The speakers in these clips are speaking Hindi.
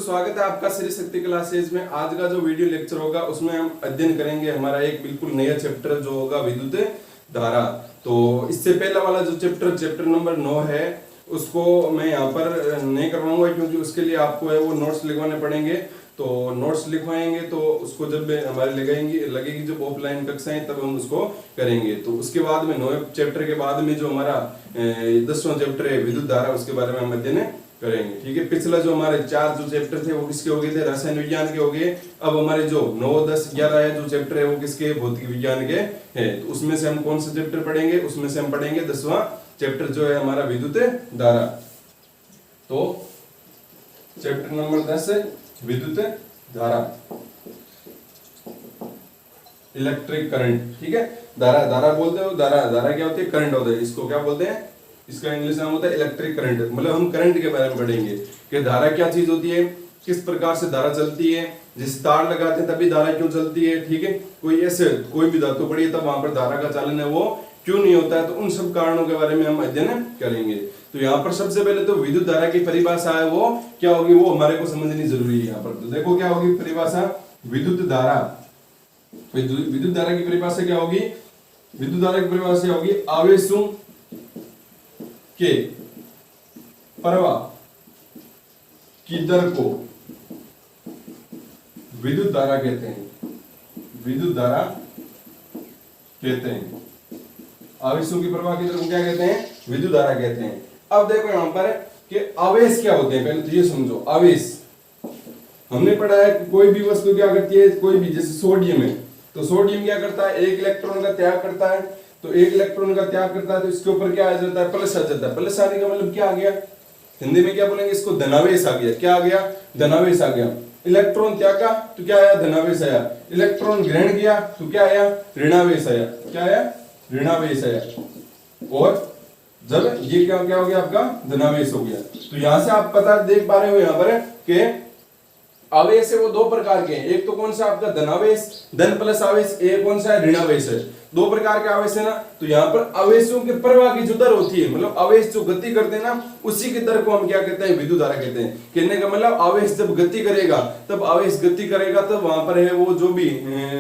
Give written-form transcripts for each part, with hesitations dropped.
स्वागत है आपका श्री शक्ति क्लासेज में। आज का जो वीडियो लेक्चर होगा उसमें हम अध्ययन करेंगे हमारा एक बिल्कुल नया चैप्टर जो होगा विद्युत धारा। तो इससे पहला वाला जो चैप्टर नंबर 9 है उसको मैं यहाँ पर नहीं करवाऊंगा क्योंकि उसके लिए आपको है वो नोट्स लिखवाने पड़ेंगे। तो नोट्स लिखवाएंगे तो उसको जब हमारे लगेगी जब ऑफलाइन कक्षाएं तब हम उसको करेंगे। तो उसके बाद में 9 चैप्टर के बाद में जो हमारा 10वां चैप्टर है विद्युत धारा उसके बारे में हम अध्ययन करेंगे। ठीक है, पिछला जो हमारे 4 जो चैप्टर थे वो किसके हो गए थे? रसायन विज्ञान के हो गए। अब हमारे जो 9, 10, 11 है जो चैप्टर है वो किसके? भौतिक विज्ञान के हैं। तो उसमें से हम कौन सा चैप्टर पढ़ेंगे? उसमें से हम पढ़ेंगे 10वां चैप्टर जो है हमारा विद्युत धारा। तो चैप्टर नंबर 10 विद्युत धारा, इलेक्ट्रिक करंट। ठीक है, धारा बोलते हो, धारा क्या होती है? करंट होता है। इसको क्या बोलते हैं? इसका इंग्लिश नाम होता है इलेक्ट्रिक करंट। मतलब हम करंट के बारे में पढ़ेंगे कि धारा क्या चीज होती है, किस प्रकार से धारा चलती है, जिस तार लगाते हैं तभी धारा क्यों चलती है। ठीक है, कोई भी धातु पड़ी है तब वहां पर धारा का चालन है वो क्यों नहीं होता है। तो उन सब कारणों के बारे में हम अध्ययन करेंगे। तो यहाँ पर सबसे पहले तो विद्युत धारा की परिभाषा है वो क्या होगी, वो हमारे को समझनी जरूरी है। यहाँ पर तो देखो क्या होगी परिभाषा विद्युत धारा। विद्युत धारा की परिभाषा क्या होगी? विद्युत धारा की परिभाषा होगी आवेशों के प्रवाह की दर को विद्युत धारा कहते हैं। विद्युत धारा कहते हैं। आवेशों की प्रवाह की दर को क्या कहते हैं? विद्युत धारा कहते हैं। अब देखो यहां पर कि आवेश क्या होते हैं, पहले तो ये समझो। आवेश हमने पढ़ा है कि कोई भी वस्तु क्या करती है, कोई भी, जैसे सोडियम है तो सोडियम क्या करता है? एक इलेक्ट्रॉन का त्याग करता है। तो एक इलेक्ट्रॉन का त्याग करता है तो इसके ऊपर क्या आ जाता है? प्लस आ जाता है। प्लस आने का मतलब क्या आ गया? हिंदी में क्या बोलेंगे इसको? धनावेश आ गया। क्या आ गया? धनावेश आ गया। इलेक्ट्रॉन त्यागा तो क्या आया? धनावेश आया। इलेक्ट्रॉन ग्रहण किया तो क्या आया? ऋणावेश आया। क्या आया? ऋणावेश आया। और जब ये क्या हो गया आपका? धनावेश हो गया। तो यहां से आप पता देख पा रहे हो यहाँ पर कि आवेश है वो 2 प्रकार के हैं। एक तो कौन सा आपका? धनावेश, धन प्लस आवेश। एक कौन सा है? ऋणावेश है। 2 प्रकार के आवेश है ना। तो यहाँ पर आवेशों के प्रवाह की जो दर होती है, मतलब आवेश जो गति करते हैं ना, उसी की दर को हम क्या कहते हैं? विद्युत धारा कहते हैं। कहने का मतलब आवेश जब गति करेगा तब वहां पर है वो जो भी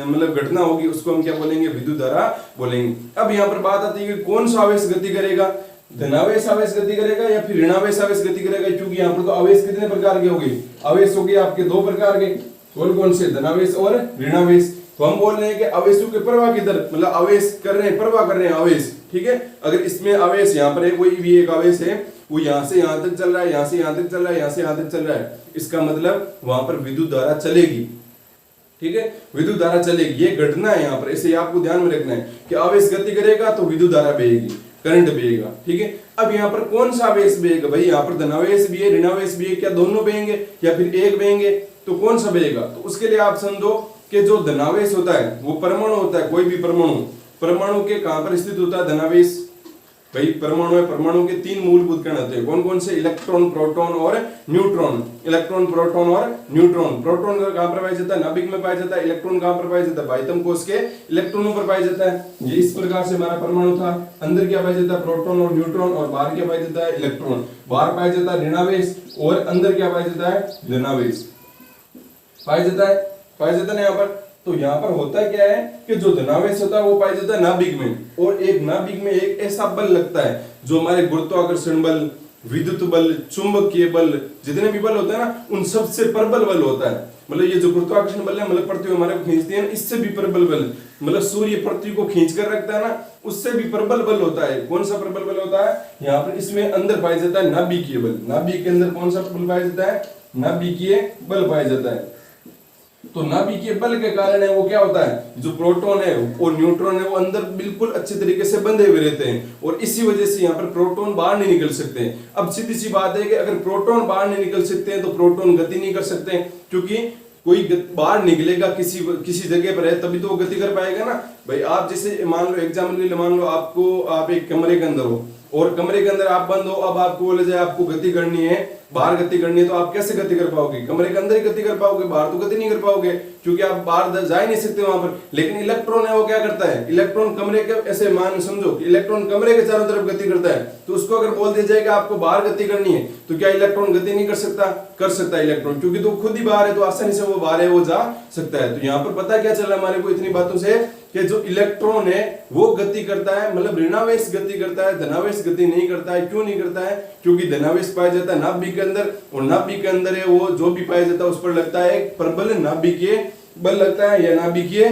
मतलब घटना होगी उसको हम क्या बोलेंगे? विद्युत धारा बोलेंगे। अब यहाँ पर बात आती है कि कौन सा आवेश गति करेगा? धनावेश आवेश गति करेगा या फिर ऋणावेश आवेश गति करेगा? क्योंकि यहाँ पर तो आवेश कितने प्रकार के होंगे? आवेश हो गए आपके 2 प्रकार के। कौन से? धनावेश और ऋणावेश। तो हम बोल रहे हैं कि आवेशों के प्रवाह की दर, मतलब आवेश कर रहे हैं, प्रवाह कर रहे हैं आवेश। ठीक है, अगर इसमें आवेश यहाँ पर है, कोई भी एक आवेश है वो यहाँ से यहाँ तक चल रहा है, यहाँ से यहाँ तक चल रहा है, यहाँ से यहाँ तक चल रहा है, इसका मतलब वहां पर विद्युत धारा चलेगी। ठीक है, विद्युत धारा चलेगी। ये घटना है यहाँ पर, इसे आपको ध्यान में रखना है कि आवेश गति करेगा तो विद्युत धारा बहेगी, करंट बहेगा। ठीक है, अब यहाँ पर कौन सा आवेश बहेगा? भाई यहाँ पर धनावेश भी है, ऋणावेश भी है, क्या दोनों बहेंगे या फिर एक बहेंगे? तो कौन सा बहेगा? तो उसके लिए आप समझो कि जो धनावेश होता है वो परमाणु होता है। कोई भी परमाणु के कहां पर स्थित होता है धनावेश? भाई परमाणु है, परमाणु के 3 मूलभूत कण होते हैं। कौन से? इलेक्ट्रॉन, प्रोटॉन और न्यूट्रॉन। इलेक्ट्रॉन, प्रोटॉन और न्यूट्रॉन। प्रोटॉन कहां पर पाया जाता है? नाभिक में पाया जाता है। इलेक्ट्रॉन कहां पर पाया जाता है? बाह्यतम कोश के इलेक्ट्रॉनों पर पाया जाता है। ये इस प्रकार से हमारा परमाणु था। अंदर क्या पाया जाता है? प्रोटॉन और न्यूट्रॉन। और बाहर क्या पाया जाता है? इलेक्ट्रॉन। बाहर पाया जाता है ऋणावेश और अंदर क्या पाया जाता है? धनावेश पाया जाता है यहाँ पर। तो यहाँ पर होता क्या है कि जो धनावेश होता है वो पाया जाता है नाभिक में, और एक नाभिक में एक ऐसा बल लगता है जो हमारे गुरुत्वाकर्षण बल, विद्युत बल, चुंबकीय बल, जितने भी बल होते हैं ना उन सबसे प्रबल बल होता है। मतलब ये जो गुरुत्वाकर्षण बल है, मतलब पृथ्वी हमारे को खींचती है ना, इससे भी प्रबल बल, मतलब सूर्य पृथ्वी को खींच कर रखता है ना, उससे भी प्रबल बल होता है। कौन सा प्रबल बल होता है? यहाँ पर इसमें अंदर पाया जाता है नाभिकीय बल। नाभिक के अंदर कौन सा बल पाया जाता है? नाभिकीय बल पाया जाता है। तो नाभिकीय बल के कारण है वो क्या होता है? जो प्रोटॉन है और न्यूट्रॉन है वो अंदर बिल्कुल अच्छे तरीके से बंधे हुए रहते हैं, और इसी वजह से यहाँ पर प्रोटॉन बाहर नहीं निकल सकते। अब सीधी सी बात है कि अगर प्रोटॉन बाहर नहीं निकल सकते हैं तो प्रोटॉन गति नहीं कर सकते, क्योंकि कोई बाहर निकलेगा किसी जगह पर है तभी तो वो गति कर पाएगा ना। भाई आप जैसे मान लो एग्जाम्पल के लिए मान लो आपको आप एक कमरे के अंदर हो और कमरे के अंदर आप बंद हो, अब आपको बोले जाए आपको गति करनी है, बाहर गति करनी है, तो आप कैसे गति कर पाओगे? कमरे के अंदर ही गति कर पाओगे, बाहर तो गति नहीं कर पाओगे क्योंकि आप बाहर जा ही नहीं सकते वहां पर। लेकिन इलेक्ट्रॉन है वो क्या करता है? इलेक्ट्रॉन कमरे के, ऐसे मान समझो कि इलेक्ट्रॉन कमरे के चारों तरफ गति करता है, तो उसको अगर बोल दिया जाएगा आपको बाहर गति करनी है, तो क्या इलेक्ट्रॉन गति नहीं कर सकता? कर सकता है इलेक्ट्रॉन, क्योंकि तो खुद ही बाहर है, तो आसानी से वो बाहर है, वो जा सकता है। तो यहाँ पर पता क्या चला हमारे को इतनी बातों से कि जो इलेक्ट्रॉन है वो गति करता है, मतलब ऋणावेश गति करता है, धनावेश गति नहीं करता है। क्यों नहीं करता है? क्योंकि धनावेश पाया जाता है नाभिक के अंदर, और नाभिक के अंदर है वो जो भी पाया जाता है उस पर लगता है एक प्रबल नाभिकीय बल लगता है, या नाभिकीय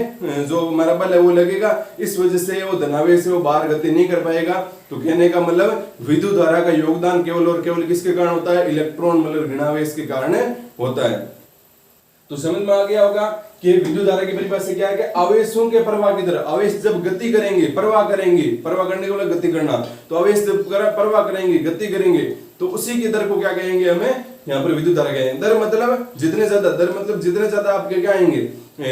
जो हमारा बल है वो लगेगा, इस वजह से वो धनावेश है वो बाहर गति नहीं कर पाएगा। तो कहने का मतलब विद्युत धारा का योगदान केवल और केवल किसके कारण होता है? इलेक्ट्रॉन मतलब ऋणावेश के कारण होता है। तो समझ में आ गया होगा कि विद्युत धारा की परिभाषा क्या है कि आवेशों के प्रवाह की तरह, आवेश जब गति करेंगे, प्रवाह करेंगे, प्रवाह करने को गति करना, तो आवेश जब प्रवाह करेंगे, गति करेंगे, तो उसी की दर को क्या कहेंगे? हमें यहाँ पर विद्युत धारा कहेंगे। दर मतलब जितने ज्यादा आपके क्या आएंगे?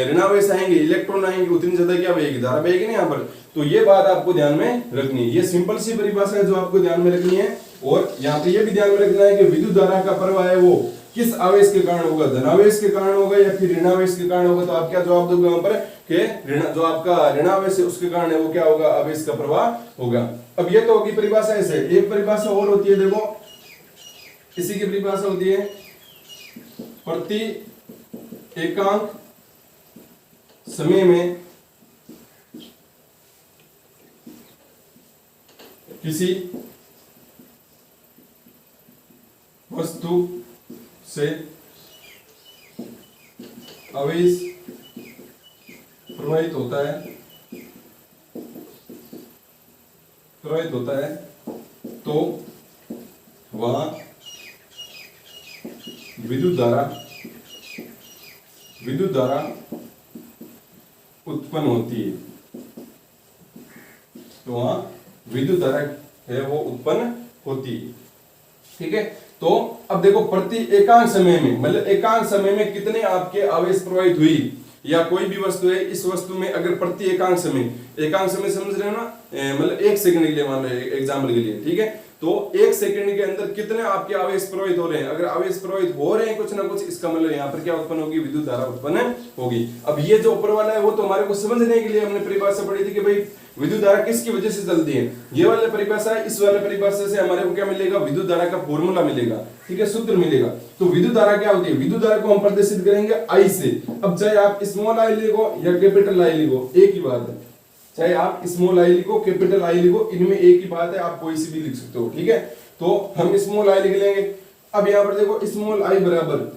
ऋणावेश आएंगे, इलेक्ट्रॉन आएंगे, उतनी ज्यादा क्या बहेगी? धारा बहेगी ना यहाँ पर। तो ये बात आपको ध्यान में रखनी है, ये सिंपल सी परिभाषा है जो आपको ध्यान में रखनी है। और यहाँ पे ये भी ध्यान में रखना है कि विद्युत धारा का प्रवाह है वो किस आवेश के कारण होगा? धनावेश के कारण होगा या फिर ऋणावेश के कारण होगा? तो आप क्या जवाब दोगे वहां पर कि जो आपका ऋणावेश है उसके कारण है वो क्या होगा? आवेश का प्रवाह होगा। अब ये तो होगी परिभाषा। ऐसे एक परिभाषा और होती है, देखो इसी की परिभाषा होती है प्रति एकांक समय में किसी वस्तु से आवेश प्रवाहित होता है तो वह विद्युत धारा उत्पन्न होती है, तो वहां विद्युत धारा है वो उत्पन्न होती है। ठीक है, तो अब देखो प्रति एकांक समय में, मतलब एकांक समय में कितने आपके आवेश प्रवाहित हुई, या कोई भी वस्तु है, इस वस्तु में अगर प्रति एकांक समय समझ रहे हो ना, मतलब एक सेकंड के लिए मान लो एग्जाम्पल के लिए, ठीक है, तो एक सेकंड के अंदर कितने आपके आवेश प्रवाहित हो रहे हैं। अगर आवेश प्रवाहित हो रहे हैं कुछ ना कुछ, इसका मतलब यहाँ पर क्या उत्पन्न होगी? विद्युत धारा उत्पन्न होगी। अब ये जो ऊपर वाला है वो तो हमारे को समझने के लिए हमने परिभाषा पढ़ी थी कि भाई विद्युत धारा किसकी वजह से चलती है। ये वाला परिभाषा है, इस वाले परिभाषा से हमारे को क्या मिलेगा? विद्युत धारा का फॉर्मूला मिलेगा, ठीक है, सूत्र मिलेगा। तो विद्युत धारा क्या होती है? विद्युत धारा को हम प्रदर्शित करेंगे आई से। अब चाहे आप स्मॉल आई लिखो या कैपिटल आई लिखो, एक ही बात है। चाहे आप स्मॉल आई लिखो, कैपिटल आई लिखो, इनमें एक ही बात है, आप कोई सी भी लिख सकते हो, ठीक है। तो हम स्मॉल आई लिख लेंगे। अब यहाँ पर देखो स्मॉल आई बराबर,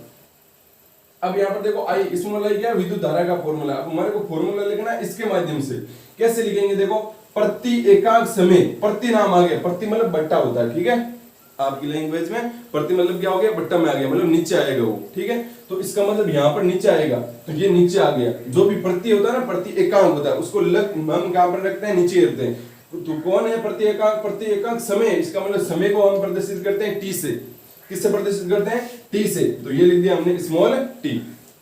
अब यहाँ पर देखो आई, स्मॉल आई क्या? विद्युत धारा का फॉर्मूला। अब हमारे को फॉर्मूला लिखना है इसके माध्यम से। कैसे लिखेंगे? देखो प्रति एकांक समय, प्रति नाम आ गया, प्रति मतलब बट्टा होता है, ठीक है, आपकी लैंग्वेज में प्रति मतलब क्या हो गया? बट्टा में आ गया, मतलब नीचे आएगा वो, ठीक है। तो इसका मतलब यहाँ पर नीचे आएगा, तो ये नीचे आ गया। जो भी प्रति होता है ना, प्रति एकांक होता है, उसको हम कहां पर रखते हैं? नीचे रखते हैं। तो कौन है प्रति एकांक? प्रति एकांक समय, इसका मतलब समय को हम प्रदर्शित करते हैं टी से। किससे प्रदर्शित करते हैं? टी से। तो ये लिख दिया हमने स्मॉल टी,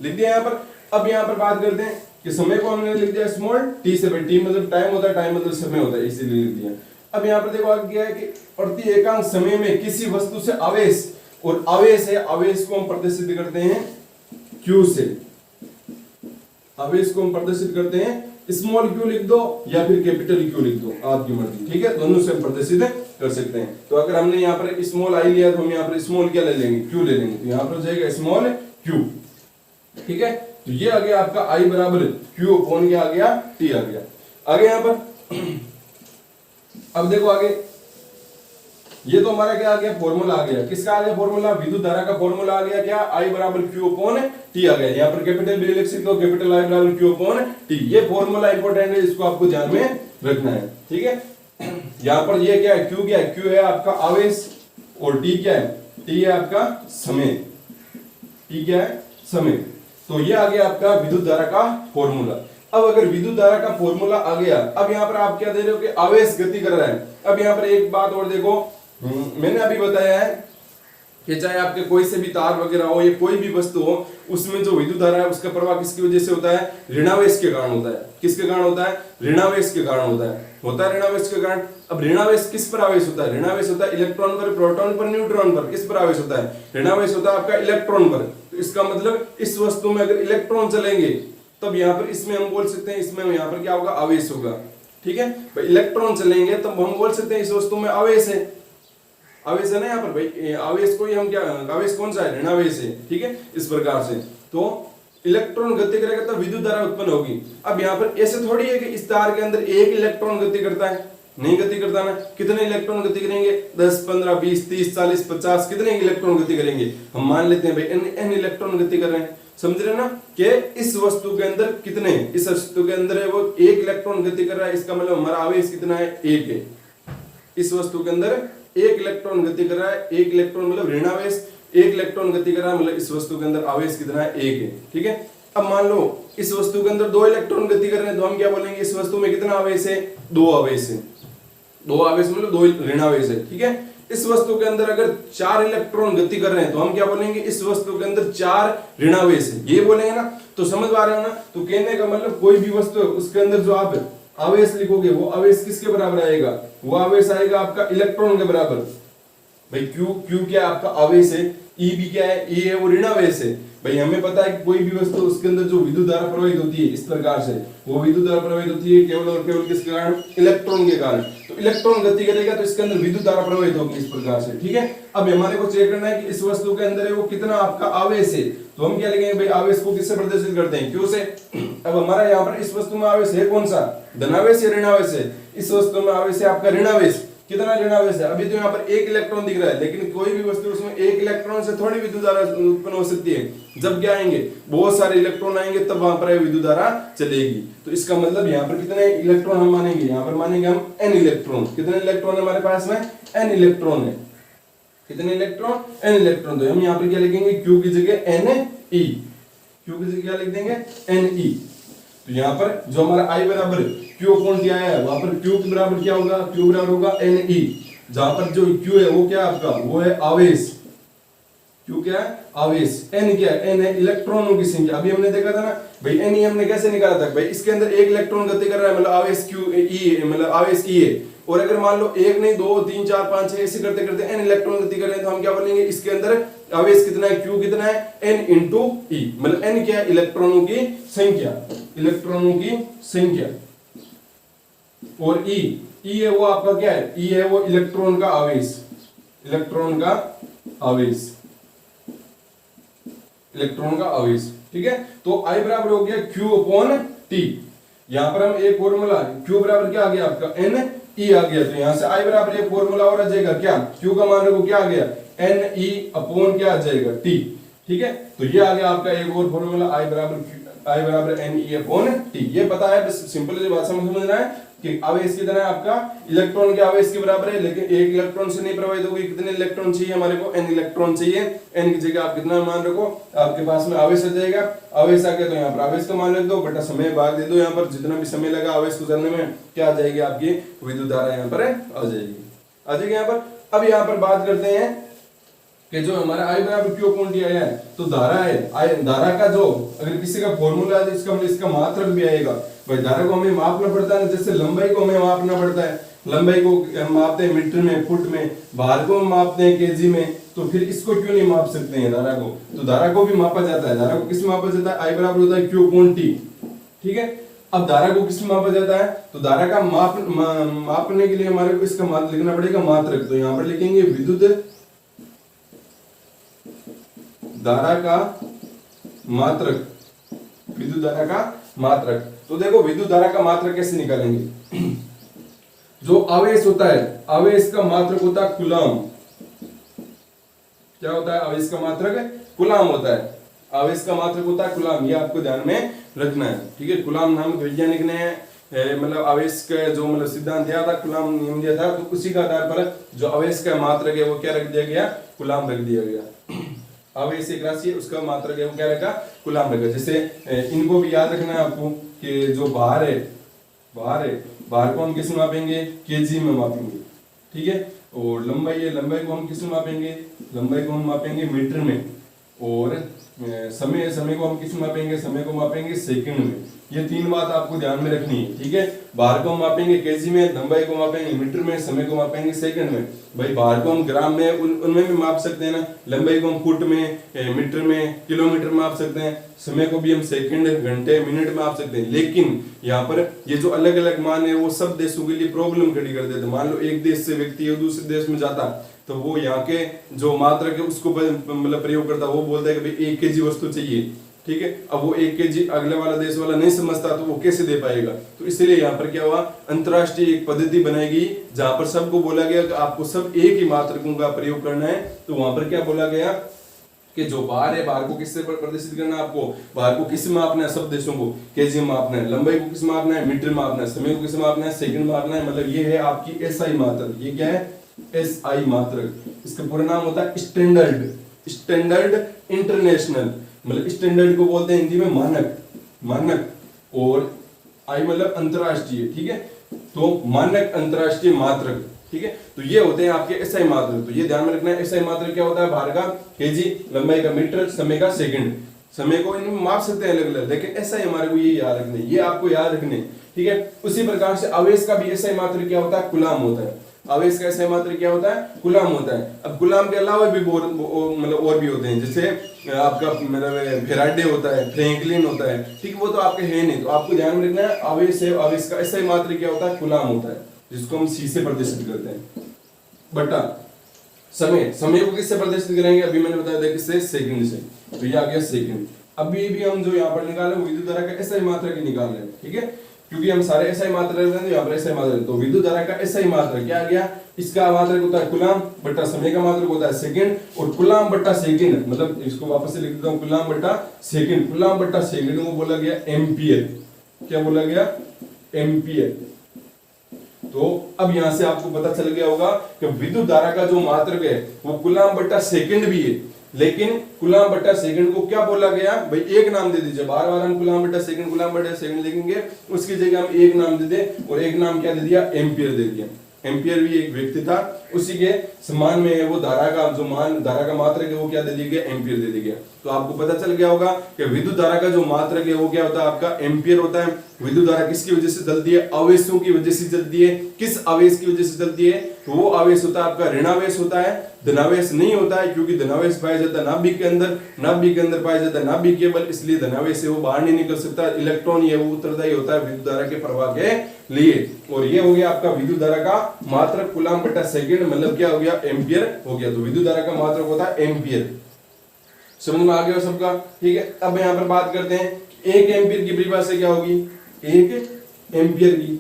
लिख दिया यहाँ पर। अब यहाँ पर बात करते हैं कि समय को हमने लिख दिया स्मॉल टी से। टी मतलब टाइम होता है, टाइम मतलब समय होता है, इसीलिए लिख दिया। अब यहाँ पर देखो आगे क्या है कि प्रति एकांक समय में किसी वस्तु से आवेश, और आवेश है, आवेश को हम प्रदर्शित करते हैं क्यू से। आवेश को हम प्रदर्शित करते हैं, स्मॉल क्यू लिख दो या फिर कैपिटल क्यू लिख दो, आपकी मर्जी, ठीक है, दोनों से हम प्रदर्शित कर सकते हैं। तो अगर हमने यहाँ पर स्मॉल आई लिया तो हम यहाँ पर स्मॉल क्या ले लेंगे? क्यू ले लेंगे। तो यहाँ पर हो जाएगा स्मॉल क्यू, ठीक है। तो ये आ गया आपका आई बराबर क्यू अपॉन क्या आ गया? टी आ गया। आगे यहाँ पर अब देखो आगे, ये तो हमारा क्या आ गया? फॉर्मूला आ गया। किसका आ गया फॉर्मूला? विद्युत धारा का फॉर्मूला आ गया क्या? आई बराबर क्यू अपॉन टी आ गया। यहाँ पर कैपिटल बी लिख सकते हो, कैपिटल आई बराबर क्यू अपॉन टी। ये फॉर्मूला इंपॉर्टेंट है, इसको आपको ध्यान में रखना है, ठीक है। यहाँ पर ये क्या है? क्यू क्या है? क्यू है आपका आवेश, और टी क्या है? टी है आपका समय। टी क्या है? समय। तो ये आ गया आपका विद्युत धारा का फॉर्मूला। अब अगर विद्युत धारा का फॉर्मूला आ गया, अब यहाँ पर आप क्या दे रहे हो कि आवेश गति कर रहा है। अब यहाँ पर एक बात और देखो, मैंने अभी बताया है कि चाहे आपके कोई से भी तार वगैरह हो या कोई भी वस्तु हो, उसमें जो विद्युत धारा है उसका प्रवाह किसकी वजह से होता है? ऋणावेश के कारण होता है। किसके कारण होता है? ऋणावेश के कारण होता है ऋणावेश के कारण। अब ऋणावेश किस पर आवेश होता है? ऋणावेश होता है इलेक्ट्रॉन पर, प्रोटॉन पर, न्यूट्रॉन पर। किस पर आवेश होता है? ऋणावेश होता है आपका इलेक्ट्रॉन पर। तो इसका मतलब इस वस्तु में अगर इलेक्ट्रॉन चलेंगे तब यहाँ पर इसमें हम बोल सकते हैं, इसमें यहाँ पर क्या होगा? आवेश होगा। ठीक है भाई, इलेक्ट्रॉन चलेंगे तब हम बोल सकते हैं इस वस्तु में आवेश है। आवेश है ना यहाँ पर भाई, आवेश को ही हम क्या, आवेश कौन सा है? ऋणावेश है। ठीक है, इस प्रकार से तो इलेक्ट्रॉन गति करेगा तो विद्युत धारा उत्पन्न होगी। अब यहाँ पर ऐसे थोड़ी है कि इस तार के अंदर एक इलेक्ट्रॉन गति करता है, नहीं गति करता ना। कितने इलेक्ट्रॉन गति करेंगे? 10, 15, 20, 30, 40, 50, कितने इलेक्ट्रॉन गति करेंगे? हम मान लेते हैं भाई n इलेक्ट्रॉन गति कर रहे हैं। समझ रहे ना कि इस वस्तु के अंदर कितने, इस वस्तु के अंदर है वो एक इलेक्ट्रॉन गति कर रहा है, इसका मतलब हमारा आवेश कितना है? एक है। इस वस्तु के अंदर एक इलेक्ट्रॉन गति कर रहा है, एक इलेक्ट्रॉन मतलब ऋणावेश, एक इलेक्ट्रॉन गति कर रहा है, मतलब इस वस्तु के अंदर आवेश कितना है? एक है। ठीक है, अब मान लो इस वस्तु के अंदर दो इलेक्ट्रॉन गति कर रहे हैं, तो हम क्या बोलेंगे? इस वस्तु में कितना आवेश है? दो आवेश है। दो आवेश मतलब दो ऋणावेश है। ठीक है, इस वस्तु के अंदर अगर चार इलेक्ट्रॉन गति कर रहे हैं तो हम क्या बोलेंगे? इस वस्तु के अंदर चार ऋणावेश है, ये बोलेंगे ना। तो समझ पा रहे हो ना? तो कहने का मतलब कोई भी वस्तु है उसके अंदर जो आप आवेश लिखोगे वो आवेश किसके बराबर आएगा? वो आवेश आएगा आपका इलेक्ट्रॉन के बराबर। भाई क्यू क्या आपका आवेश है, ई भी क्या है? ई है वो ऋणावेश है। भाई हमें पता है कि कोई भी वस्तु उसके अंदर जो विद्युत धारा प्रवाहित होती है इस प्रकार से, वो विद्युत धारा प्रवाहित होती है केवल और केवल किसके कारण? इलेक्ट्रॉन के कारण। तो इलेक्ट्रॉन गति करेगा तो इसके अंदर विद्युत धारा प्रवाहित होगी इस प्रकार से। ठीक है, अब हमारे को चेक करना है कि इस वस्तु के अंदर है वो कितना आपका आवेश है। तो हम क्या लिखेंगे भाई? आवेश को किससे प्रदर्शित करते हैं? क्यू से। अब हमारा यहाँ पर इस वस्तु में आवेश है कौन सा? धनावेश या ऋणावेश है? इस वस्तु में आवेश है आपका ऋणावेश। कितना ऋणावेश है? अभी तो यहाँ पर एक इलेक्ट्रॉन दिख रहा है, लेकिन कोई भी वस्तु उसमें एक इलेक्ट्रॉन से थोड़ी विद्युत धारा उत्पन्न हो सकती है। जब क्या आएंगे? बहुत सारे इलेक्ट्रॉन आएंगे तब वहां पर विद्युत धारा चलेगी। तो इसका मतलब यहाँ पर कितने इलेक्ट्रॉन हम मानेंगे? यहाँ पर मानेंगे हम n इलेक्ट्रॉन। कितने इलेक्ट्रॉन हमारे पास में? n इलेक्ट्रॉन है। कितने इलेक्ट्रॉन? n electron. तो हम यहाँ पर क्या लिखेंगे? q की जगह Ne। q की जगह क्या लिख देंगे? Ne। तो यहाँ पर जो हमारा I बराबर Q अपॉन T आया है, वहां पर Q के बराबर क्या होगा? Q बराबर होगा Ne। जहां पर जो Q है वो क्या आपका? वो है आवेश। Q क्या है? आवेश। N क्या है? N है इलेक्ट्रॉनों की संख्या। अभी हमने देखा था ना भाई, N हमने कैसे निकाला था? भाई इसके अंदर एक इलेक्ट्रॉन गति कर रहा है, मतलब आवेश Q E है, मतलब आवेश E है। और अगर मान लो एक नहीं, दो, तीन, चार, पांच, छह ऐसे करते करते n इलेक्ट्रॉन गति कर रहे हैं, तो हम क्या बोलेंगे? इसके अंदर आवेश कितना है? Q कितना है? N into E। मतलब n क्या है? इलेक्ट्रॉनों की संख्या। इलेक्ट्रॉनों की संख्या। और E है वो आपका क्या है? E है वो इलेक्ट्रॉन का आवेश। इलेक्ट्रॉन का आवेश। इलेक्ट्रॉन का आवेश। ठीक है, तो I बराबर हो गया Q अपॉन T। यहां पर हम एक फॉर्मूला, Q बराबर क्या आ गया आपका? N E आ गया। तो यहां से I बराबर एक फॉर्मूला और आ जाएगा क्या? Q का मान क्या आ गया? N E अपॉन क्या आ जाएगा? T। ठीक है, तो ये आ गया आपका एक और फॉर्मूला, I बराबर N E अपॉन T। ये पता है, बस सिंपल सी भाषा में समझना है कि आवेश कितना है आपका? इलेक्ट्रॉन के आवेश के बराबर है, लेकिन एक इलेक्ट्रॉन से नहीं प्रवाहित होगी। कितने इलेक्ट्रॉन चाहिए हमारे को? n इलेक्ट्रॉन चाहिए। n की जगह आप कितना मान रखो? आपके पास में आवेश आ जाएगा। आवेश आ गया तो यहाँ पर आवेश का मान लिख दो, बटा समय भाग दे दो। यहाँ पर जितना भी समय लगा आवेश को चलने में, क्या आ जाएगी? आपकी विद्युत धारा यहाँ पर आ जाएगी। यहाँ पर अब यहाँ पर बात करते हैं कि जो हमारा I बराबर Q अपॉन T आया है, तो धारा है, धारा का जो अगर किसी का फॉर्मूला है, इसका मतलब इसका मात्रक भी आएगा। भाई धारा को हमें मापना पड़ता है, जैसे लंबाई को हमें मापना पड़ता है। लंबाई को मापते हैं मीटर में, फुट में, भार को मापते हैं केजी में। तो फिर इसको क्यों नहीं माप सकते हैं धारा को? तो धारा को भी मापा जाता है। धारा को किस मापा जाता है? I बराबर होता है Q अपॉन T। ठीक है, अब धारा को किस मापा जाता है? तो धारा का मापने के लिए हमारे को इसका मान लिखना पड़ेगा, मात्रक। तो यहाँ पर लिखेंगे विद्युत धारा का मात्रक। विद्युत धारा का मात्रक। तो देखो विद्युत धारा का मात्रक कैसे निकालेंगे? जो आवेश होता है, आवेश का मात्रक होता है कूलम। क्या होता है? आवेश का मात्रक कूलम होता है। आवेश का मात्रक होता है कूलम। ये आपको ध्यान में रखना है। ठीक है, कूलम नामक वैज्ञानिक ने मतलब आवेश का जो मतलब सिद्धांत दिया था, कूलम नियम दिया था, तो उसी का आधार पर जो आवेश का मात्रक है वो क्या रख दिया गया? कूलम रख दिया गया। आवेश एक राशि है, उसका मात्रक है वो क्या रखा? कूलम रखा। जैसे इनको भी याद रखना है आपको कि जो भार है, भार को हम किस में मापेंगे? केजी में मापेंगे। ठीक है, और लंबाई है, लंबाई को हम किसमें मापेंगे, लंबाई को हम मापेंगे मीटर में, और समय, समय को हम किसमें मापेंगे, समय को मापेंगे सेकंड में। ये तीन बात आपको ध्यान में रखनी है, ठीक है। भार को हम मापेंगे केजी में, लंबाई को मापेंगे मीटर में, समय को मापेंगे सेकंड में। भाई भार को हम ग्राम में उनमें भी माप सकते हैं ना, लंबाई को हम फुट में, मीटर में, किलोमीटर में माप सकते हैं, समय को भी हम सेकंड, घंटे, मिनट में माप सकते हैं। लेकिन यहाँ पर ये जो अलग अलग मान है वो सब देशों के लिए प्रॉब्लम खड़ी कर देते। मान लो एक देश से व्यक्ति दूसरे देश में जाता तो वो यहाँ के जो मात्रक है उसको मतलब प्रयोग करता, वो बोलता है कि भाई 1 केजी वस्तु चाहिए, ठीक है। अब वो 1 केजी अगले वाला देश वाला नहीं समझता तो वो कैसे दे पाएगा। तो इसलिए यहाँ पर क्या हुआ, अंतरराष्ट्रीय एक पद्धति बनाई गई जहां पर सबको बोला गया कि आपको सब एक ही मात्रकों का प्रयोग करना है। तो वहां पर क्या बोला गया कि जो भार है, भार को किससे प्रदर्शित करना है, आपको भार को किस में मापना है, सब देशों को केजी में मापना है, लंबाई को किस में मापना है, मीटर में मापना है, समय को किस में मापना है, सेकंड में मापना है। मतलब ये है आपकी एसआई मात्रक। ये क्या है, एसआई मात्रक। इसका पूरा नाम होता है स्टैंडर्ड, स्टैंडर्ड इंटरनेशनल, मतलब स्टैंडर्ड को बोलते हैं हिंदी में मानक, मानक, और आई मतलब अंतरराष्ट्रीय, ठीक है। तो मानक अंतरराष्ट्रीय मात्रक, ठीक है। तो ये होते हैं आपके एसआई मात्रक। तो ये ध्यान में रखना है, एसआई मात्रक क्या होता है, भार का केजी, लंबाई का मीटर, समय का सेकंड। समय को इनमें माप सकते हैं अलग अलग, लेकिन एसआई हमारे को ये याद रखने, ये आपको याद रखने, ठीक है। उसी प्रकार से आवेश का भी एसआई मात्रक क्या होता है, कूलाम होता है। आवेश का एसआई मात्रक क्या होता है, कूलाम होता है। अब कूलाम के अलावा भी मतलब और भी होते हैं, जैसे आपका मतलब फेराडे होता है, फ्रैंकलिन होता है, ठीक है। वो तो आपके है नहीं, तो आपको ध्यान में रखना है आवेश है, आवेश का एसआई मात्रक क्या होता है, कूलाम होता है, जिसको हम सी से प्रदर्शित करते हैं। बटा समय, समय को किससे प्रदर्शित करेंगे, अभी मैंने बताया था किससे, सेकंड से। तो ये आ गया सेकंड। अभी भी हम जो यहाँ पर निकाले वो विद्युत धारा का एसआई मात्रक ही निकाल रहे हैं, ठीक है, क्योंकि हम सारे एसआई मात्रक रख रहे हैं, यहाँ पर एसआई मात्रक। तो विद्युत धारा का एसआई मात्रक क्या आ गया, इसका मात्रक होता है कूलाम, बटा समय का मात्रक होता है सेकंड, और कूलाम बटा सेकंड, मतलब इसको वापस से लिख देता हूँ, कूलाम बटा सेकंड, कूलाम बटा सेकंड को बोला गया एम्पियर। क्या बोला गया, एम्पियर। तो अब यहां से आपको पता चल गया होगा कि विद्युत धारा का जो मात्रक है वो कूलाम बटा सेकंड भी है, लेकिन कूलाम बटा सेकंड को क्या बोला गया, भाई एक नाम दे दीजिए। बार बार हम कूलाम बटा सेकंड लिखेंगे, उसकी जगह हम एक नाम दे दे, और एक नाम क्या दे दिया, एम्पियर दे दिया। एम्पियर भी एक व्यक्ति था, उसी के समान में है वो धारा का जो मान, धारा का मात्रक है वो क्या दे दिया गया, एम्पियर दे दिया गया। तो आपको पता चल गया होगा कि विद्युत धारा का जो मात्रक है वो क्या होता है, आपका एम्पियर होता है। विद्युत धारा किसकी वजह से चलती है, आवेशों की वजह से चलती है। किस आवेश की वजह से चलती है, तो वो आवेश होता है आपका ऋणावेश होता है, धनावेश नहीं होता है, क्योंकि धनावेश पाया जाता है नाभिक के अंदर, नाभिक के अंदर पाया जाता है नाभिक केबल, इसलिए धनावेश से वो बाहर नहीं निकल सकता। इलेक्ट्रॉन ये वो उत्तरदायी होता है विद्युत धारा के प्रवाह के लिए। और ये हो गया आपका विद्युत धारा का मात्रक कूलाम बटा सेकंड, मतलब क्या हो गया, एम्पियर हो गया। तो विद्युत धारा का मात्रक होता है एम्पियर। समझ में आ गया सबका, ठीक है। अब यहाँ पर बात करते हैं एक एम्पियर की परिभाषा क्या होगी, एक एम्पियर की,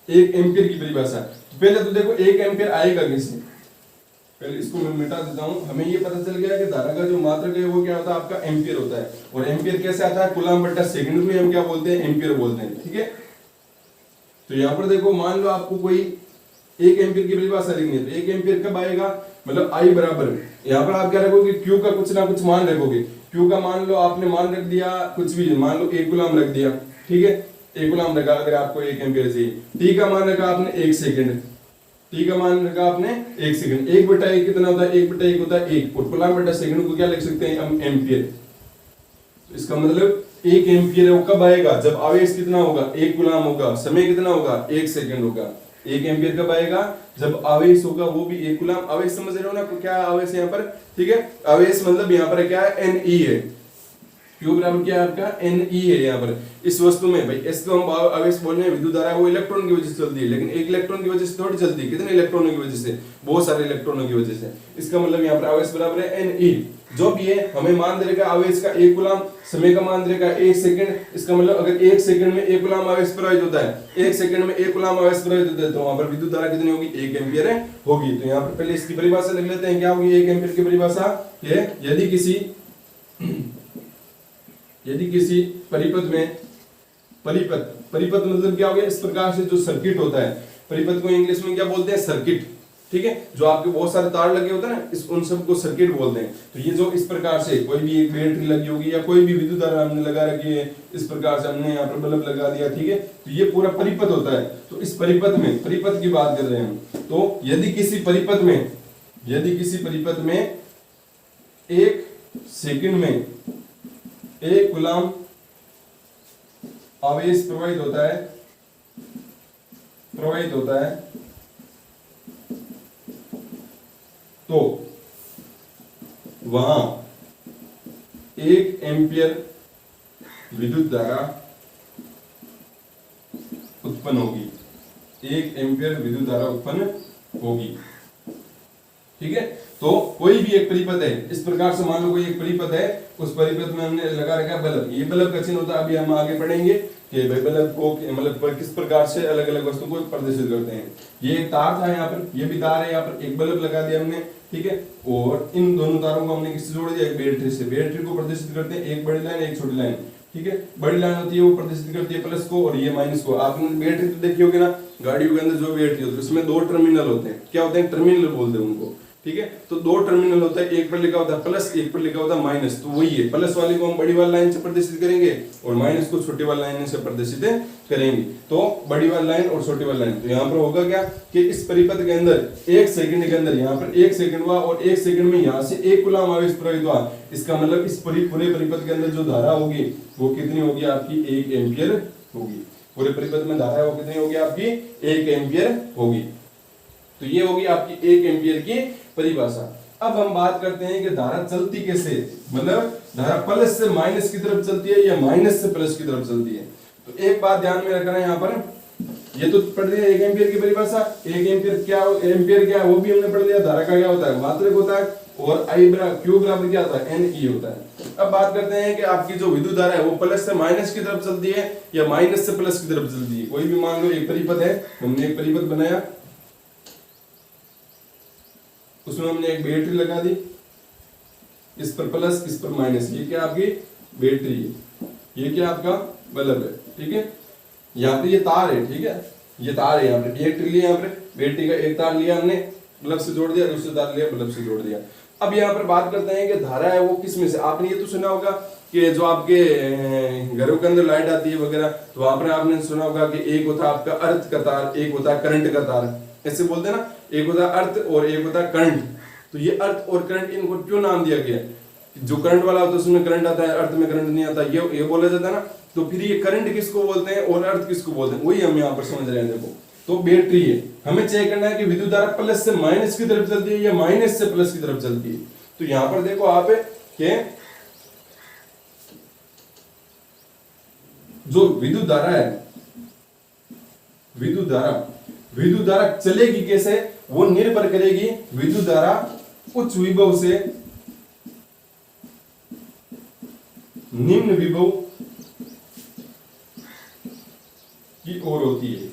एक एम्पियर की परिभाषा। तो पहले तो देखो एक एम्पियर आएगा कैसे, पहले इसको मैं मिटा देता हूं। हमें ये पता चल गया कि धारा का जो मात्रक है वो क्या होता है, आपका एम्पियर होता है। और एम्पियर कैसे आता है, कूलाम बटा सेकंड में हम क्या बोलते हैं, एम्पियर बोलते हैं, ठीक है। तो यहाँ पर देखो, मान लो आपको कोई एक एम्पियर की परिभाषा लिखनी है, तो एक एम्पियर कब आएगा, मतलब आई बराबर, यहाँ पर आप क्या रखोगे, क्यू का कुछ ना कुछ मान रखोगे। क्यू का मान लो आपने मान रख दिया कुछ भी, मान लो 1 कूलाम रख दिया, ठीक है, 1 कूलाम रखा अगर आपको 1 एम्पियर चाहिए। टी का मान रखा आपने 1 सेकंड, टी का मान रखा आपने 1 सेकंड। 1 बटा 1 कितना होता है, 1 बटा 1 होता है 1, और कूलाम बटा सेकंड को क्या लिख सकते हैं हम, एम्पियर। तो इसका मतलब 1 एम्पियर है वो कब आएगा, जब आवेश कितना होगा, 1 कूलाम होगा, समय कितना होगा, 1 सेकंड होगा। 1 एम्पियर कब आएगा, जब आवेश होगा वो भी 1 कूलाम। आवेश समझ रहे हो ना, क्या आवेश यहाँ पर, ठीक है। आवेश मतलब यहाँ पर क्या है, Ne है। क्यू बराबर क्या है आपका, Ne है यहाँ पर इस वस्तु में। भाई इसको हम आवेश बोल रहे हैं, विद्युत धारा वो इलेक्ट्रॉन की वजह से चलती है, लेकिन एक इलेक्ट्रॉन की वजह से थोड़ी चलती है, कितने इलेक्ट्रॉनों की वजह से, बहुत सारे इलेक्ट्रॉनों की वजह से। इसका मतलब यहाँ पर आवेश बराबर है Ne। जो भी है हमें मान दे रखा आवेश का 1 कूलाम, समय का मान दे रखा 1 सेकंड। इसका मतलब अगर 1 सेकंड में 1 कूलाम आवेश प्रवाहित होता है, 1 सेकंड में 1 कूलाम आवेश प्रवाहित होता है, तो वहां पर विद्युत धारा कितनी होगी, 1 एम्पियर होगी। तो यहाँ पर पहले इसकी परिभाषा लिख लेते हैं, क्या होगी 1 एम्पियर की परिभाषा, ये यदि किसी परिपथ में, परिपथ मतलब क्या हो गया, इस प्रकार से जो सर्किट होता है, परिपथ को इंग्लिश में क्या बोलते हैं, सर्किट, ठीक है। जो आपके बहुत सारे तार लगे होते हैं ना, इस उन सबको सर्किट बोलते हैं। तो ये जो इस प्रकार से कोई भी एक बैटरी लगी होगी या कोई भी विद्युत धारा हमने लगा रखी है, इस प्रकार से हमने यहाँ पर बल्ब लगा दिया, ठीक है, तो ये पूरा परिपथ होता है। तो इस परिपथ में, परिपथ की बात कर रहे हैं हम, तो यदि किसी परिपथ में 1 सेकंड में 1 कूलम आवेश प्रवाहित होता है तो वहां 1 एम्पियर विद्युत धारा उत्पन्न होगी। 1 एम्पियर विद्युत धारा उत्पन्न होगी, ठीक है। तो कोई भी एक परिपथ है, इस प्रकार से मान लो कोई एक परिपथ है, उस परिपथ में हमने लगा रखा है बल्ब। ये बल्ब का चिन्ह होता है, अभी हम आगे पढ़ेंगे कि भाई बल्ब को मतलब किस प्रकार से अलग अलग वस्तु को प्रदर्शित करते हैं। ये एक तार था यहाँ पर, ये भी तार है, यहाँ पर एक बल्ब लगा दिया हमने, ठीक है। और इन दोनों तारों को हमने किससे जोड़ दिया, एक बैटरी से। बैटरी को प्रदर्शित करते हैं एक बड़ी लाइन एक छोटी लाइन, ठीक है। बड़ी लाइन होती है वो प्रदर्शित करती है प्लस को और ये माइनस को। आपने बैटरी तो देखी होगी ना, गाड़ियों के अंदर जो बैटरी होती है उसमें 2 टर्मिनल होते हैं। क्या होते हैं, टर्मिनल बोलते हैं उनको, ठीक है। तो 2 टर्मिनल होता है, एक पर लिखा होता है प्लस, एक पर लिखा होता है माइनस। तो वही है, प्लस वाले को हम बड़ी वाली लाइन से प्रदर्शित करेंगे और माइनस को छोटी वाली लाइन से प्रदर्शित करेंगे। तो बड़ी वाली लाइन और छोटी वाली लाइन। तो यहाँ पर होगा क्या कि इस परिपथ के अंदर 1 सेकंड के अंदर यहाँ पर 1 सेकंड हुआ और 1 सेकंड में यहाँ से 1 कूलम आवेश प्रवाहित हुआ। इसका मतलब इस पूरे परिपथ के अंदर जो धारा होगी वो कितनी होगी, आपकी 1 एम्पियर होगी। पूरे परिपथ में धारा वो कितनी होगी, आपकी 1 एम्पियर होगी। तो ये होगी आपकी 1 एम्पियर की परिभाषा। अब हम बात करते हैं कि धारा चलती कैसे, मतलब धारा प्लस से माइनस की तरफ चलती है या माइनस से प्लस की तरफ चलती है। तो एक बात ध्यान में रखना है यहाँ पर, ये तो पढ़ लिया 1 एम्पियर की परिभाषा। 1 एम्पियर क्या है वो भी हमने पढ़ लिया। धारा का क्या होता है, मात्रक होता है, और Q बराबर क्या होता है, NE होता है। अब बात करते हैं कि आपकी जो विद्युत धारा है वो प्लस से माइनस की तरफ चलती है या माइनस से प्लस की तरफ चलती है। कोई भी मान लो एक परिपथ है, हमने एक परिपथ बनाया, उसमें हमने एक बैटरी लगा दी, इस पर प्लस इस पर माइनस। ये क्या आपकी बैटरी है, ये क्या आपका बल्ब है, ठीक है। यहाँ पे ये तार है, ठीक है, ये तार है। यहाँ पे बैटरी लिया, यहाँ पे बैटरी का एक तार लिया हमने, बल्ब से जोड़ दिया, दूसरा तार लिया, बल्ब से जोड़ दिया। अब यहाँ पर बात करते हैं कि धारा है वो किस में से। आपने ये तो सुना होगा कि जो आपके घरों के अंदर लाइट आती है वगैरह, तो वहां पर आपने सुना होगा कि एक होता है आपका अर्थ का तार, एक होता है करंट का तार। ऐसे बोलते हैं ना, एक होता है अर्थ और एक होता है करंट। तो ये अर्थ और करंट, इनको क्यों नाम दिया गया, जो करंट वाला होता है उसमें करंट आता है, अर्थ में करंट नहीं आता, ये बोला जाता है ना। तो फिर ये करंट किसको बोलते हैं और अर्थ किसको बोलते हैं, वही हम यहाँ पर समझ रहे हैं। देखो, तो बैटरी है, हमें चेक करना है कि विद्युत धारा प्लस से माइनस की तरफ चलती है या माइनस से प्लस की तरफ चलती है। तो यहां पर देखो आप कि जो विद्युत धारा है, विद्युत धारा चलेगी कैसे, वो निर्भर करेगी विद्युत धारा उच्च विभव से निम्न विभव की ओर होती है।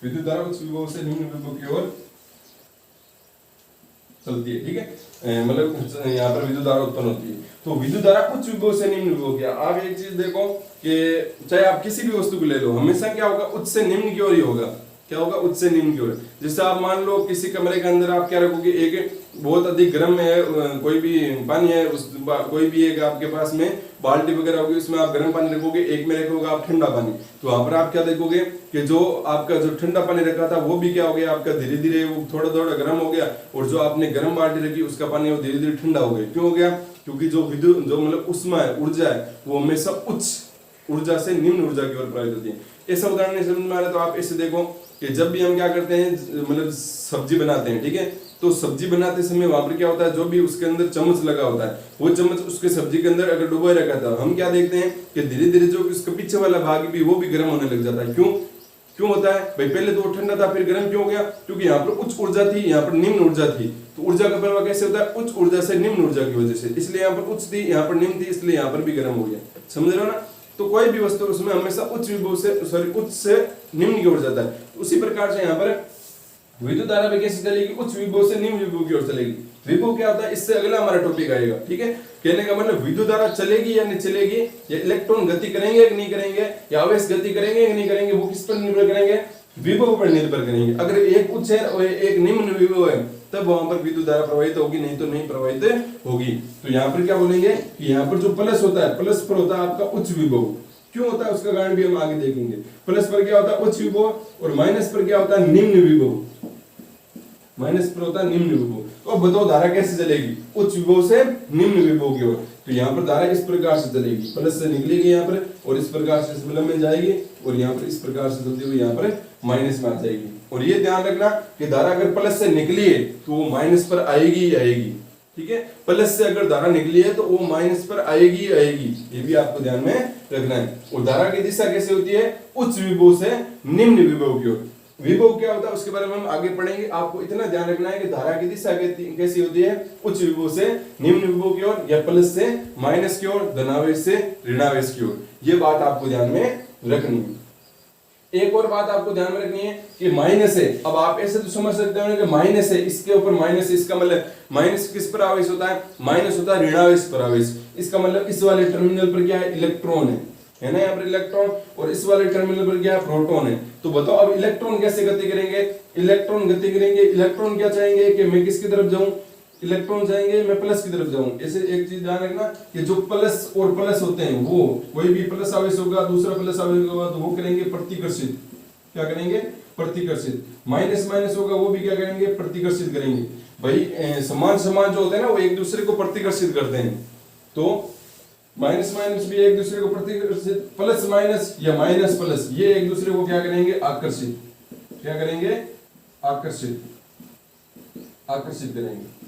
विद्युत धारा उच्च विभव से निम्न विभव की ओर चलती है, ठीक है। मतलब यहाँ पर विद्युत धारा उत्पन्न होती है। तो विद्युत धारा उच्च विभव से निम्न विभव की। आप एक चीज देखो कि चाहे आप किसी भी वस्तु को ले लो, हमेशा क्या होगा, उच्च से निम्न की ओर ही होगा। क्या होगा, उच्च से निम्न की ओर। जैसे आप मान लो किसी कमरे के अंदर आप क्या रखोगे, एक बहुत अधिक गर्म है, कोई भी पानी है, कोई भी एक आपके पास में बाल्टी वगैरह होगी, उसमें आप गर्म पानी रखोगे, एक में रखोगे आप ठंडा पानी। तो वहां पर आप क्या देखोगे कि जो आपका जो ठंडा पानी रखा था वो भी क्या हो गया, आपका धीरे धीरे वो थोड़ा थोड़ा गर्म हो गया, और जो आपने गर्म बाल्टी रखी उसका पानी वो धीरे धीरे ठंडा हो गया। क्यों हो गया, क्योंकि जो विद्युत जो मतलब ऊष्मा है, ऊर्जा है, वो हमेशा उच्च ऊर्जा से निम्न ऊर्जा की ओर प्रवाहित होती है। ऐसा उदाहरण नहीं समझ में आ रहा तो आप ऐसे देखो कि जब भी हम क्या करते हैं, मतलब सब्जी बनाते हैं, ठीक है, तो सब्जी बनाते समय वहां पर क्या होता है, जो भी उसके अंदर चम्मच लगा होता है, वो चम्मच उसके सब्जी के अंदर अगर डुबोए रखा था, हम क्या देखते हैं कि धीरे धीरे जो उसके पीछे वाला भाग भी वो भी गर्म होने लग जाता है। क्यों होता है भाई, पहले तो ठंडा था फिर गर्म क्यों हो गया, क्योंकि यहाँ पर उच्च ऊर्जा थी, यहाँ पर निम्न ऊर्जा थी। तो ऊर्जा का प्रवाह कैसे होता है, उच्च ऊर्जा से निम्न ऊर्जा की वजह से। इसलिए यहाँ पर उच्च थी, यहाँ पर निम्न थी, इसलिए यहाँ पर भी गर्म हो गया। समझ रहे हो ना। तो कोई भी वस्तु उसमें हमेशा उच्च विभव से उच्च से निम्न की ओर जाता है। उसी प्रकार से यहाँ पर विद्युत धारा भी कैसे चलेगी, उच्च विभव से निम्न विभव की ओर चलेगी। विभव क्या होता है, इससे अगला हमारा टॉपिक आएगा, ठीक है। कहने का मतलब विद्युत धारा चलेगी या नहीं चलेगी, या इलेक्ट्रॉन गति करेंगे कि नहीं करेंगे, या आवेश गति करेंगे कि नहीं करेंगे, वो किस पर निर्भर करेंगे, विभव पर निर्भर करेंगे। अगर एक उच्च है और एक निम्न विभव है तब वहां पर विद्युत धारा प्रवाहित होगी, नहीं तो नहीं प्रवाहित होगी। तो यहाँ पर क्या बोलेंगे कि यहाँ पर जो प्लस होता है, प्लस पर होता है आपका उच्च विभव। क्यों होता है उसका कारण भी हम आगे देखेंगे। प्लस पर क्या होता है उच्च विभव और माइनस पर क्या होता है निम्न विभव, माइनस पर होता है निम्न विभव। तो अब बताओ धारा कैसे चलेगी, उच्च विभव से निम्न विभव की ओर। तो यहाँ पर धारा इस प्रकार से चलेगी, प्लस से निकलेगी यहाँ पर और इस प्रकार से इस विलंब में जाएगी और यहाँ पर इस प्रकार से चलती हुई यहाँ पर माइनस में आ जाएगी। और ये ध्यान रखना कि धारा अगर प्लस से निकली है तो वो माइनस पर आएगी ही आएगी, ठीक है। प्लस से अगर धारा निकली है तो वो माइनस पर आएगी ही आएगी, ये भी आपको ध्यान में रखना है। और धारा की दिशा कैसे होती है, उच्च विभव से निम्न विभव की ओर। विभव क्या होता है उसके बारे में हम आगे पढ़ेंगे। आपको इतना ध्यान रखना है कि धारा की दिशा कैसी होती है, उच्च विभव से निम्न विभव की ओर, या प्लस से माइनस की ओर, धनावेश से ऋणावेश की ओर। ये बात आपको ध्यान में रखनी है। एक और बात आपको ध्यान में रखनी है कि माइनस है, अब आप ऐसे तो समझ सकते हो कि माइनस है, इसके ऊपर माइनस, इसका मतलब माइनस किस पर आवेश होता है, माइनस होता है ऋणावेश पर आवेश। इसका मतलब इस वाले टर्मिनल पर क्या है, इलेक्ट्रॉन है ना, यहाँ पर इलेक्ट्रॉन, और इस वाले टर्मिनल पर क्या है, प्रोटॉन है। तो बताओ अब इलेक्ट्रॉन कैसे गति करेंगे, इलेक्ट्रॉन गति करेंगे, इलेक्ट्रॉन क्या चाहेंगे कि मैं किसकी तरफ जाऊं, इलेक्ट्रॉन चाहेंगे मैं प्लस की तरफ जाऊं। ऐसे एक चीज ध्यान रखना कि जो प्लस और प्लस होते हैं, वो कोई भी प्लस आवेश होगा दूसरा प्लस आवेश होगा तो वो करेंगे प्रतिकर्षित, क्या करेंगे, प्रतिकर्षित। माइनस माइनस होगा वो भी क्या करेंगे, प्रतिकर्षित करेंगे। भाई समान समान जो होते हैं ना वो एक दूसरे को प्रतिकर्षित करते हैं। तो माइनस माइनस भी एक दूसरे को प्रतिकर्षित, प्लस माइनस या माइनस प्लस ये एक दूसरे को क्या करेंगे, आकर्षित, क्या करेंगे, आकर्षित, आकर्षित करेंगे।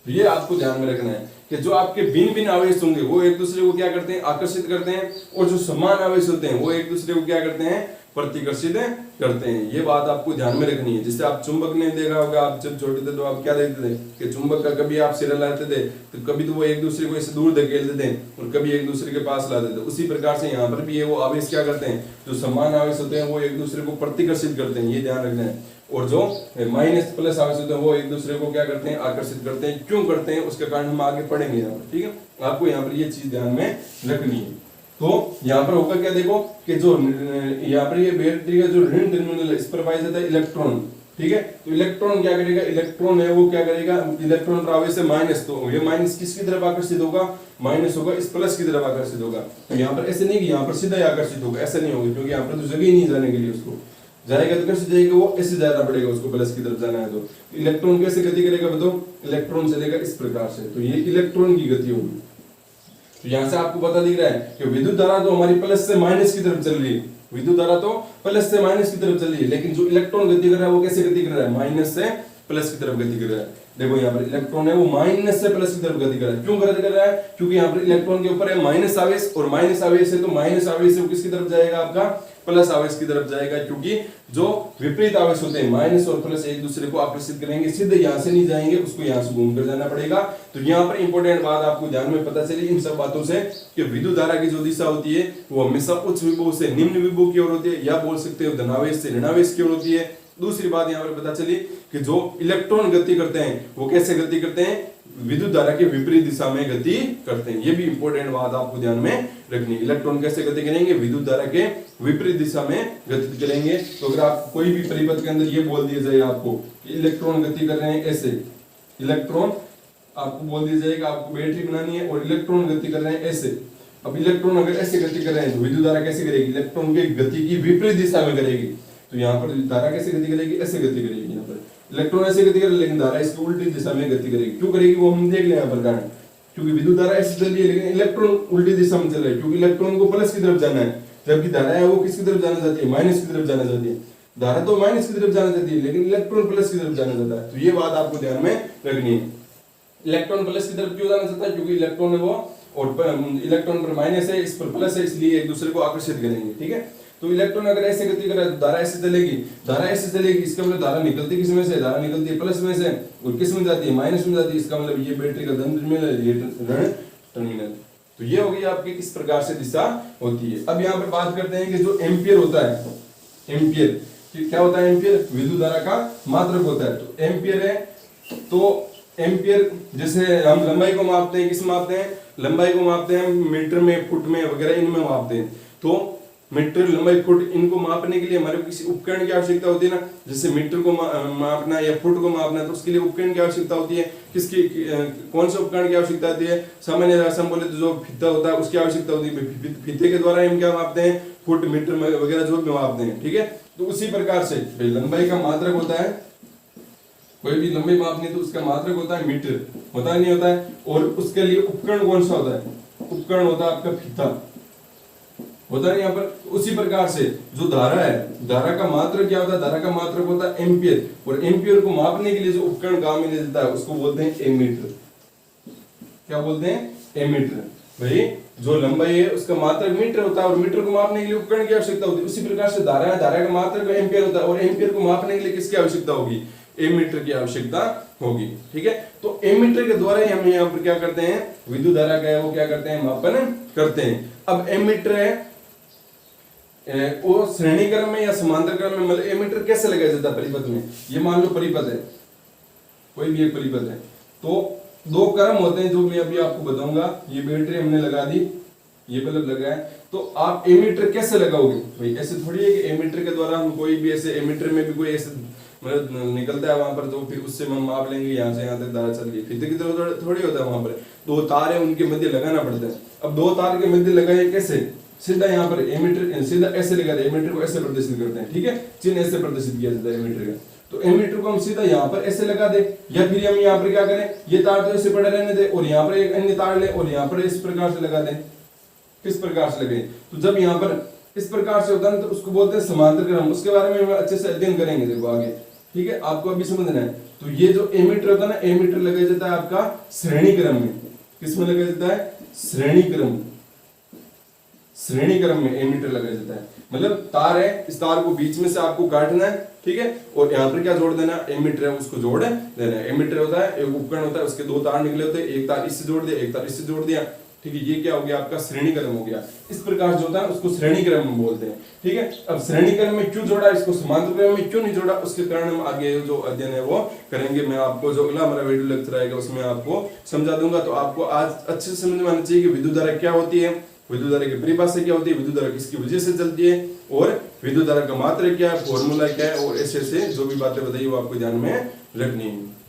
तो ये आपको ध्यान में रखना है कि जो आपके भिन्न भिन्न आवेश होंगे वो एक दूसरे को क्या करते हैं, आकर्षित करते हैं, और जो समान आवेश होते हैं वो एक दूसरे को क्या करते हैं, प्रतिकर्षित करते हैं। ये बात आपको ध्यान में रखनी है। जिससे आप चुंबक ने देखा होगा, आप जब छोटे थे तो आप क्या देखते थे कि चुंबक का कभी आप सिरा लाते थे तो कभी तो वो एक दूसरे को ऐसे दूर धकेलते थे और कभी एक दूसरे के पास लाते थे। उसी प्रकार से यहाँ पर भी ये वो आवेश क्या करते हैं, जो समान आवेश होते हैं वो एक दूसरे को प्रतिकर्षित करते हैं, ये ध्यान रखना है। और जो माइनस प्लस आवेश होते हैं वो एक दूसरे को क्या करते हैं, आकर्षित करते हैं। क्यों करते हैं उसका कारण हम आगे पढ़ेंगे यहाँ पर, ठीक है। आपको यहाँ पर ये चीज ध्यान में रखनी है। तो यहाँ पर होगा क्या, देखो कि जो यहाँ पर ये बैटरी का जो ऋण टर्मिनल है इस पर पाया जाता है इलेक्ट्रॉन, ठीक है। तो इलेक्ट्रॉन क्या करेगा, इलेक्ट्रॉन है वो क्या करेगा, इलेक्ट्रॉन पर आवेश है माइनस, तो ये माइनस किसकी तरफ आकर्षित होगा, माइनस होगा इस प्लस की तरफ आकर्षित होगा। तो यहाँ पर ऐसे नहीं कि यहाँ पर सीधा ही आकर्षित होगा, ऐसा नहीं होगा, क्योंकि यहाँ पर तो जगह ही नहीं जाने के लिए उसको जाएगा तो कैसे जाएगा, वो ऐसे जाना पड़ेगा उसको, प्लस की तरफ जाना है। तो इलेक्ट्रॉन कैसे गति करेगा बताओ, इलेक्ट्रॉन चलेगा इस प्रकार से, तो ये इलेक्ट्रॉन की गति होगी। तो यहां से आपको पता दिख रहा है कि विद्युत धारा तो हमारी प्लस से माइनस की तरफ चल रही है, विद्युत धारा तो प्लस से माइनस की तरफ चल रही है, लेकिन जो इलेक्ट्रॉन गति कर रहा है वो कैसे गति कर रहा है, माइनस से प्लस की तरफ गति कर रहा है। देखो यहाँ पर इलेक्ट्रॉन है वो माइनस से प्लस की तरफ गति कर रहा है। क्यों गति कर रहा है, क्योंकि यहाँ पर इलेक्ट्रॉन के ऊपर है माइनस आवेश, और माइनस आवेश है तो माइनस आवेश से वो किसकी तरफ जाएगा, आपका प्लस आवेश की तरफ जाएगा। क्योंकि जो विपरीत आवेश होते हैं माइनस और प्लस एक दूसरे को आकर्षित करेंगे, सीधे यहाँ से नहीं जाएंगे, उसको यहाँ से घूम कर जाना पड़ेगा। तो यहाँ पर इंपॉर्टेंट बात आपको ध्यान में पता चली इन सब बातों से कि विद्युत धारा की जो दिशा होती है वो हमेशा उच्च विभव से निम्न विभव की ओर होती है, या बोल सकते हो धनावेश से ऋणावेश की ओर होती है। दूसरी बात यहाँ पर पता चली कि जो इलेक्ट्रॉन गति करते हैं वो कैसे गति करते हैं, विद्युत धारा के विपरीत दिशा में गति करते हैं। ये भी इंपॉर्टेंट बात आपको ध्यान में रखनी है। इलेक्ट्रॉन कैसे गति करेंगे, विद्युत धारा के विपरीत दिशा में गति करेंगे। तो अगर आप कोई भी परिपथ के अंदर ये बोल दिया जाए आपको कि इलेक्ट्रॉन गति कर रहे हैं ऐसे, इलेक्ट्रॉन आपको बोल दिया जाएगा आपको बैटरी बनानी है और इलेक्ट्रॉन गति कर रहे हैं ऐसे। अब इलेक्ट्रॉन अगर ऐसे गति कर रहे हैं तो विद्युत धारा कैसे करेगी, इलेक्ट्रॉन की गति की विपरीत दिशा में करेगी। तो यहाँ पर धारा कैसे गति करेगी, ऐसे गति करेगी। यहाँ पर इलेक्ट्रॉन ऐसे गति करेगी लेकिन धारा इसकी उल्टी दिशा में गति करेगी। क्यों करेगी वो हम देख लें यहाँ पर कारण, क्योंकि विद्युत धारा ऐसे चल रही है लेकिन इलेक्ट्रॉन उल्टी दिशा में चल रहा है, क्योंकि इलेक्ट्रॉन को प्लस की तरफ जाना है, जबकि धारा है वो किसकी तरफ जाना चाहती है, माइनस की तरफ जाना चाहती है। धारा तो माइनस की तरफ जाना चाहती है लेकिन इलेक्ट्रॉन प्लस की तरफ जाना चाहता है। तो ये बात आपको ध्यान में रखनी है। इलेक्ट्रॉन प्लस की तरफ क्यों जाना चाहता है, क्योंकि इलेक्ट्रॉन है वो और इलेक्ट्रॉन पर माइनस है, इस पर प्लस है, इसलिए एक दूसरे को आकर्षित करेंगे, ठीक है। तो इलेक्ट्रॉन अगर ऐसे गति कर रहा है तो धारा ऐसे चलेगी, धारा ऐसे चलेगी, इसका मतलब धारा निकलती किस में से, धारा निकलती है प्लस में से और किस में जाती है, माइनस में जाती है। इसका मतलब ये बैटरी का धन टर्मिनल है, ये ऋण टर्मिनल। तो ये हो गई आपकी किस प्रकार से दिशा होती है। अब यहाँ पर बात करते हैं कि जो एम्पियर होता है, एम्पियर, कि क्या होता है एम्पियर, विद्युत धारा का मात्रक होता है। तो एम्पियर है, तो एम्पियर जैसे हम लंबाई को मापते हैं, किस मापते हैं, लंबाई को मापते हैं मीटर में, फुट में वगैरह इनमें मापते हैं। तो मीटर, लंबाई, फुट, इनको मापने के लिए हमारे को किसी उपकरण की आवश्यकता होती है ना। जैसे मीटर को मापना या फुट को मापना, तो उसके लिए उपकरण की आवश्यकता होती है। किसकी, कौन से उपकरण की आवश्यकता होती है, सामान्य भाषा में बोले तो जो फीता होता है उसकी आवश्यकता होती है। फीते के द्वारा हम क्या मापते हैं, फुट, मीटर वगैरह जो भी मापते हैं, ठीक है। तो उसी प्रकार से लंबाई का मात्रक होता है, कोई भी लंबाई मापनी तो उसका मात्रक होता है मीटर, होता है नहीं होता है। और उसके लिए उपकरण कौन सा होता है, उपकरण होता है आपका फीता, होता है यहाँ पर। उसी प्रकार से जो धारा है, धारा का मात्रक क्या होता है, धारा का मात्रक होता है एम्पियर। और एम्पियर को मापने के लिए जो उपकरण काम में लेता है उसको बोलते हैं एमीटर। क्या बोलते हैं, एमीटर। भाई जो लंबाई है उसका मात्रक मीटर होता है और मीटर को मापने के लिए उपकरण की आवश्यकता होती है। उसी प्रकार से धारा है, धारा का मात्रक एम्पियर होता है और एम्पियर को मापने के लिए किसकी आवश्यकता होगी, एमीटर की आवश्यकता होगी, ठीक है। तो एमीटर के द्वारा ही हम यहाँ पर क्या करते हैं, विद्युत धारा का है वो क्या करते हैं, मापन करते हैं। अब एमीटर है वो श्रेणी क्रम में या समांतर क्रम में, मतलब एमीटर कैसे लगाया जाता है परिपथ में। ये मान लो परिपथ है, कोई भी एक परिपथ है, तो दो क्रम होते हैं जो मैं अभी आपको बताऊंगा। ये बैटरी हमने लगा दी, ये बल्ब लगा है, तो आप एमीटर कैसे लगाओगे भाई, ऐसे थोड़ी है कि एमीटर के द्वारा हम कोई भी ऐसे, एमीटर में भी कोई ऐसे मतलब निकलता है वहां पर, तो फिर उससे हम माप लेंगे यहाँ से यहाँ तक धारा चल गई, फीते की तरह थोड़ी होता है। वहां पर दो तार है, उनके मध्य लगाना पड़ता है। अब दो तार के मध्य लगाए कैसे, सीधा यहाँ पर एमीटर सीधा ऐसे लगा दे, एमीटर को ऐसे प्रदर्शित करते हैं, ठीक है, चिन्ह ऐसे प्रदर्शित किया जाता है एमीटर का। तो एमीटर को हम सीधा यहाँ पर ऐसे लगा दे, या फिर हम यहाँ पर क्या करें, ये तार तो ऐसे पड़े रहने दे और यहाँ पर एक अन्य तार ले और यहाँ पर इस प्रकार से लगा दे। किस प्रकार से लगे, तो जब यहाँ पर इस प्रकार से होता है तो उसको बोलते हैं समांतर क्रम। उसके बारे में हम अच्छे से अध्ययन करेंगे, देखो आगे, ठीक है, आपको अभी समझना है। तो ये जो एमीटर होता है ना, एमीटर लगाया जाता है आपका श्रेणी क्रम में। किसमें लगाया जाता है, श्रेणी क्रम, श्रेणी क्रम में एमीटर लगाया जाता है। मतलब तार है, इस तार को बीच में से आपको काटना है, ठीक है, और यहाँ पर क्या जोड़ देना, एमीटर है उसको जोड़ देना है। एमीटर होता है एक उपकरण होता है, उसके दो तार निकले होते हैं, एक तार इससे जोड़ दिया, एक तार इससे जोड़ दिया, ठीक है। ये क्या हो गया आपका श्रेणी क्रम हो गया। इस प्रकार जो होता है उसको श्रेणी क्रम में बोलते हैं, ठीक है। अब श्रेणी क्रम में क्यों जोड़ा, इसको समांतर क्रम में क्यों नहीं जोड़ा, उसके कारण हम आगे जो अध्ययन है वो करेंगे। मैं आपको जो अगला हमारा वीडियो लेक्चर आएगा उसमें आपको समझा दूंगा। तो आपको आज अच्छे से समझ में आना चाहिए कि विद्युत धारा क्या होती है, विद्युत धारा की परिभाषा क्या होती है, विद्युत धारा किसकी वजह से चलती है, और विद्युत धारा का मात्रक क्या है, फॉर्मूला क्या है, और ऐसे ऐसे जो भी बातें बताइए वो आपको ध्यान में रखनी है।